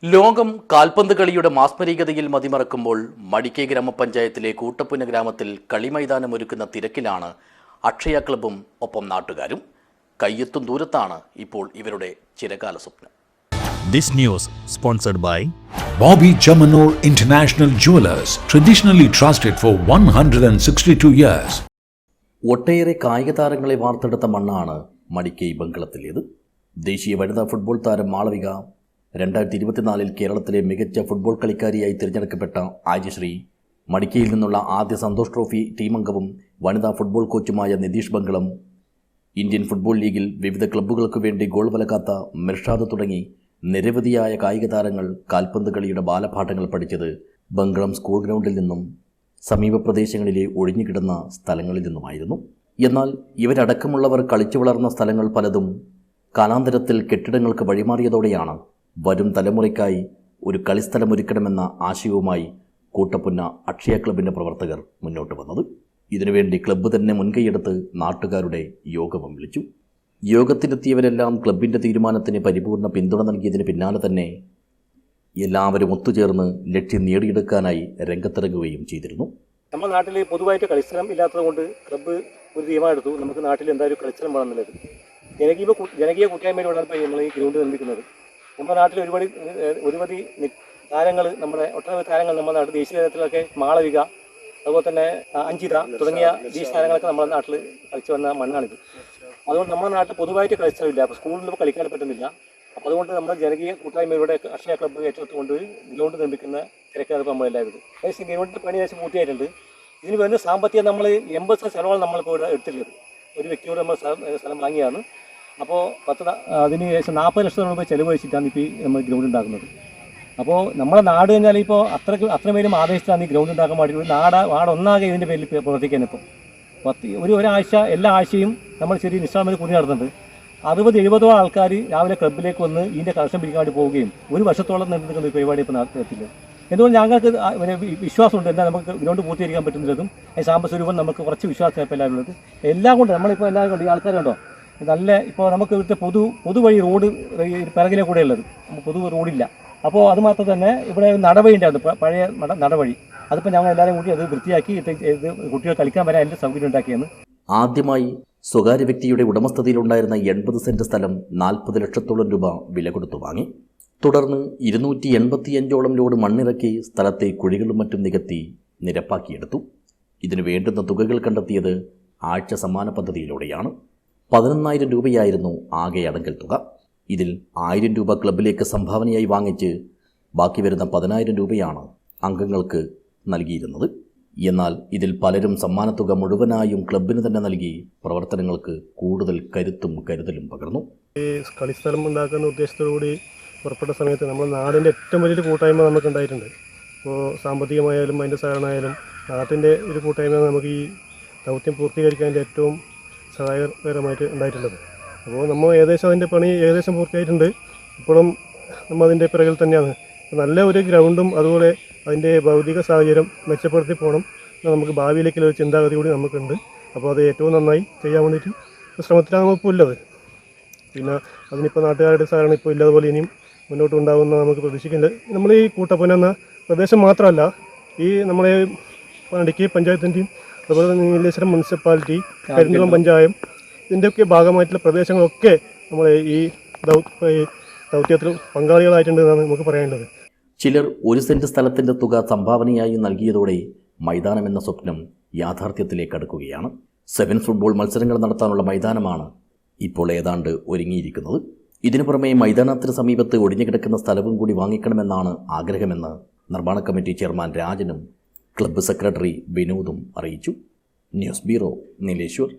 ലോകം കാൽപന്ത് കളിയുടെ മാസ്മരികതയിൽ മതിമറക്കുമ്പോൾ മടിക്കൈ ഗ്രാമപഞ്ചായത്തിലെ കൂട്ടപ്പുന്ന ഗ്രാമത്തിൽ കളിമൈതാനമൊരുക്കുന്ന തിരക്കിലാണ് അക്ഷയ ക്ലബ്ബും ഒപ്പം നാട്ടുകാരും. കയ്യെത്തും ദൂരത്താണ് ഇപ്പോൾ ഇവരുടെ ചിരകാല സ്വപ്നം. This news sponsored by Bobby Chamanur International Jewelers, traditionally trusted for 162 years. ഒട്ടേറെ കായിക താരങ്ങളെ വാർത്തെടുത്ത മണ്ണാണ് മടിക്കൈ ബംഗളത്തിലേത്. ദേശീയ വനിതാ ഫുട്ബോൾ താരം മാളവിക 2024 കേരളത്തിലെ മികച്ച ഫുട്ബോൾ കളിക്കാരിയായി തിരഞ്ഞെടുക്കപ്പെട്ട ആര്യശ്രീ, മടിക്കയിൽ നിന്നുള്ള ആദ്യ സന്തോഷ് ട്രോഫി ടീമംഗവും വനിതാ ഫുട്ബോൾ കോച്ചുമായ നിതീഷ് ബംഗളം, ഇന്ത്യൻ ഫുട്ബോൾ ലീഗിൽ വിവിധ ക്ലബ്ബുകൾക്ക് വേണ്ടി ഗോൾ വലക്കാത്ത മിർഷാദ് തുടങ്ങി നിരവധിയായ കായിക താരങ്ങൾ കാൽപന്ത് കളിയുടെ ബാലപാഠങ്ങൾ പഠിച്ചത് ബംഗളം സ്കൂൾ ഗ്രൗണ്ടിൽ നിന്നും സമീപ പ്രദേശങ്ങളിലെ ഒഴിഞ്ഞുകിടന്ന സ്ഥലങ്ങളിൽ നിന്നുമായിരുന്നു. എന്നാൽ ഇവരടക്കമുള്ളവർ കളിച്ചു വളർന്ന സ്ഥലങ്ങൾ പലതും കാലാന്തരത്തിൽ കെട്ടിടങ്ങൾക്ക് വഴിമാറിയതോടെയാണ് വരും തലമുറയ്ക്കായി ഒരു കളിസ്ഥലമൊരുക്കണമെന്ന ആശയവുമായി കൂട്ടപ്പുന്ന അക്ഷയ ക്ലബിൻ്റെ പ്രവർത്തകർ മുന്നോട്ട് വന്നത്. ഇതിനുവേണ്ടി ക്ലബ്ബ് തന്നെ മുൻകൈയെടുത്ത് നാട്ടുകാരുടെ യോഗവും വിളിച്ചു. യോഗത്തിലെത്തിയവരെല്ലാം ക്ലബിൻ്റെ തീരുമാനത്തിന് പരിപൂർണ പിന്തുണ നൽകിയതിന് പിന്നാലെ തന്നെ എല്ലാവരും ഒത്തുചേർന്ന് ലക്ഷ്യം നേടിയെടുക്കാനായി രംഗത്തിറങ്ങുകയും ചെയ്തിരുന്നു. നമ്മുടെ നാട്ടിൽ പൊതുവായിട്ട് കളിസ്ഥലം ഇല്ലാത്തത് കൊണ്ട് ക്ലബ്ബ് ഒരു തീരുമാനമെടുത്തു, നമുക്ക് നാട്ടിൽ എന്തായാലും കളിസ്ഥലം വേണമെന്നുള്ളത്. ജനകീയ കൂട്ടായ്മയിലൂടെയാണ് ഇപ്പോൾ നമ്മൾ ഈ ഗ്രൗണ്ട് നിർമ്മിക്കുന്നത്. നമ്മുടെ നാട്ടിൽ ഒരുപടി താരങ്ങൾ, ഒട്ടനവധി താരങ്ങൾ നമ്മുടെ നാട്ടിൽ ദേശീയ തലത്തിലൊക്കെ മാളവിക, അതുപോലെ തന്നെ അഞ്ചിത തുടങ്ങിയ ദേശീയ താരങ്ങളൊക്കെ നമ്മുടെ നാട്ടിൽ കളിച്ചു വന്ന മണ്ണാണിത്. അതുകൊണ്ട് നമ്മുടെ നാട്ടിൽ പൊതുവായിട്ട് കളിസ്ഥലമില്ല, അപ്പോൾ സ്കൂളിൽ കളിക്കാൻ പറ്റുന്നില്ല. അപ്പോൾ അതുകൊണ്ട് നമ്മുടെ ജനകീയ കൂട്ടായ്മയുടെ അക്ഷയ ക്ലബ്ബ് ഏറ്റെടുത്തുകൊണ്ട് ഗ്രൗണ്ട് നിർമ്മിക്കുന്ന തിരക്കാണ് ഇപ്പോൾ നമ്മളെല്ലാവരും. ഏകദേശം ഗ്രൗണ്ടിൻ്റെ പണി ഏകദേശം പൂർത്തിയായിട്ടുണ്ട്. ഇതിന് വേണ്ട സാമ്പത്തികം നമ്മൾ 80% ചെലവാണ് നമ്മളിപ്പോൾ ഇവിടെ എടുത്തിട്ടുള്ളത്. ഒരു വ്യക്തിയോട് നമ്മൾ സ്ഥലം വാങ്ങിയാണ്. അപ്പോൾ അതിന് ഏകദേശം 40 ലക്ഷം രൂപ ചെലവഴിച്ചിട്ടാണ് ഇപ്പോൾ നമ്മൾ ഗ്രൗണ്ട് ഉണ്ടാക്കുന്നത്. അപ്പോൾ നമ്മുടെ നാട് കഴിഞ്ഞാൽ ഇപ്പോൾ അത്രമേലും ആവേശത്താണ് ഈ ഗ്രൗണ്ട് ഉണ്ടാക്കാൻ വേണ്ടി നാടൊന്നാകെ ഇതിൻ്റെ പേരിൽ പ്രവർത്തിക്കാൻ. ഇപ്പോൾ ഒരാഴ്ച എല്ലാ ആഴ്ചയും നമ്മൾ ചെറിയ നിശ്ചാമത്തിൽ കൂടി നടത്തുന്നുണ്ട്. 60-70 ആൾക്കാർ രാവിലെ ക്ലബ്ബിലേക്ക് വന്ന് ഇതിൻ്റെ കളക്ഷൻ പിടിക്കാൻ വേണ്ടി പോവുകയും ഒരു വർഷത്തോളം നടന്നിരിക്കുന്ന ഒരു പരിപാടി ഇപ്പോൾ നടത്തില്ല. എന്തുകൊണ്ട് ഞങ്ങൾക്ക് വിശ്വാസമുണ്ട്, എന്നാൽ നമുക്ക് ഗ്രൗണ്ട് പൂർത്തീകരിക്കാൻ പറ്റുന്നതും ഈ സാമ്പത്തിക നമുക്ക് കുറച്ച് വിശ്വാസം ഇപ്പോൾ എല്ലാവരും ഉള്ളത്. എല്ലാം കൊണ്ട് നമ്മളിപ്പോൾ എല്ലാവരും കൊണ്ട് ഈ ആൾക്കാരുണ്ടോ നല്ല, ഇപ്പോൾ നമുക്ക് ഇവിടുത്തെ പൊതുവഴി റോഡ് പിറകിലെ കൂടെ ഉള്ളത്, പൊതു റോഡില്ല. അപ്പോൾ അതുമാത്രം തന്നെ ഇവിടെ നടവഴി ഉണ്ടായിരുന്നു, പഴയ നടവഴി. അതിപ്പോൾ ഞങ്ങൾ എല്ലാവരും കൂടി അത് വൃത്തിയാക്കി കുട്ടികൾ കളിക്കാൻ വരാൻ അതിൻ്റെ സൗകര്യം ഉണ്ടാക്കിയെന്ന്. ആദ്യമായി സ്വകാര്യ വ്യക്തിയുടെ ഉടമസ്ഥതയിലുണ്ടായിരുന്ന 80 സെൻറ്റ് സ്ഥലം 40 ലക്ഷത്തോളം രൂപ വില കൊടുത്തു വാങ്ങി. തുടർന്ന് 285ഓളം ലോഡ് മണ്ണിറക്കി സ്ഥലത്തെ കുഴികളും മറ്റും നികത്തി നിരപ്പാക്കിയെടുത്തു. ഇതിനു വേണ്ടുന്ന തുകകൾ കണ്ടെത്തിയത് ആഴ്ച സമ്മാന പദ്ധതിയിലൂടെയാണ്. 11,000 രൂപയായിരുന്നു ആകെ അടങ്കൽ തുക. ഇതിൽ 1000 രൂപ ക്ലബിലേക്ക് സംഭാവനയായി വാങ്ങിച്ച് ബാക്കി വരുന്ന 10,000 രൂപയാണ് അംഗങ്ങൾക്ക് നൽകിയിരുന്നത്. എന്നാൽ ഇതിൽ പലരും സമ്മാനത്തുക മുഴുവനായും ക്ലബിന് തന്നെ നൽകി പ്രവർത്തനങ്ങൾക്ക് കൂടുതൽ കരുത്തും കരുതലും പകർന്നു. ഈ കളിസ്ഥലം ഉണ്ടാക്കുന്ന ഉദ്ദേശത്തോടുകൂടി പുറപ്പെട്ട സമയത്ത് നമ്മുടെ നാടിൻ്റെ ഏറ്റവും വലിയൊരു കൂട്ടായ്മ നമുക്ക് ഉണ്ടായിട്ടുണ്ട്. ഇപ്പോൾ സാമ്പത്തികമായാലും അതിൻ്റെ സഹകരണമായാലും നാട്ടിൻ്റെ ഒരു കൂട്ടായ്മ നമുക്ക് ഈ ദൗത്യം പൂർത്തീകരിക്കാൻ ഏറ്റവും സഹായകരമായിട്ട് ഉണ്ടായിട്ടുള്ളത്. അപ്പോൾ നമ്മൾ ഏകദേശം അതിൻ്റെ പണി ഏകദേശം പൂർത്തിയായിട്ടുണ്ട്. ഇപ്പോഴും നമ്മൾ അതിൻ്റെ പിറകിൽ തന്നെയാണ്. നല്ല ഒരു ഗ്രൗണ്ടും അതുപോലെ അതിൻ്റെ ഭൗതിക സാഹചര്യം മെച്ചപ്പെടുത്തി പോകണം നമുക്ക് ഭാവിയിലേക്കുള്ള ഒരു ചിന്താഗതി കൂടി നമുക്കുണ്ട്. അപ്പോൾ അത് ഏറ്റവും നന്നായി ചെയ്യാൻ വേണ്ടിയിട്ട് ശ്രമത്തിലാണ് നമ്മളിപ്പോൾ ഉള്ളത്. പിന്നെ അതിനിപ്പോൾ നാട്ടുകാരുടെ സഹകരണം ഇപ്പോൾ ഇല്ലാതുപോലെ ഇനിയും മുന്നോട്ട് ഉണ്ടാകുമെന്ന് നമുക്ക് പ്രതീക്ഷിക്കുന്നുണ്ട്. നമ്മൾ ഈ കൂട്ടപ്പുന്ന എന്ന പ്രദേശം മാത്രമല്ല, ഈ നമ്മളെ മടിക്കൈ പഞ്ചായത്തിൻ്റെയും അതുപോലെ നീലേശ്വരം മുനിസിപ്പാലിറ്റി, കരിന്തളം പഞ്ചായത്ത്, ഇതിൻ്റെയൊക്കെ ഭാഗമായിട്ടുള്ള പ്രദേശങ്ങളൊക്കെ നമ്മളെ ഈ ദൗത്യത്തിൽ പങ്കാളികളായിട്ടുണ്ടെന്നാണ് നമുക്ക് പറയാനുള്ളത്. ചിലർ 1 സെൻറ്റ് സ്ഥലത്തിൻ്റെ തുക സംഭാവനയായി നൽകിയതോടെ മൈതാനം എന്ന സ്വപ്നം യാഥാർത്ഥ്യത്തിലേക്ക് അടുക്കുകയാണ്. 7 ഫുട്ബോൾ മത്സരങ്ങൾ നടത്താനുള്ള മൈതാനമാണ് ഇപ്പോൾ ഏതാണ്ട് ഒരുങ്ങിയിരിക്കുന്നത്. ഇതിനു പുറമെ മൈതാനത്തിന് സമീപത്ത് ഒഴിഞ്ഞുകിടക്കുന്ന സ്ഥലവും കൂടി വാങ്ങിക്കണമെന്നാണ് ആഗ്രഹമെന്ന് നിർമ്മാണ കമ്മിറ്റി ചെയർമാൻ രാജനും ക്ലബ്ബ് സെക്രട്ടറി വിനോദും അറിയിച്ചു. News bureau, Nileshwar.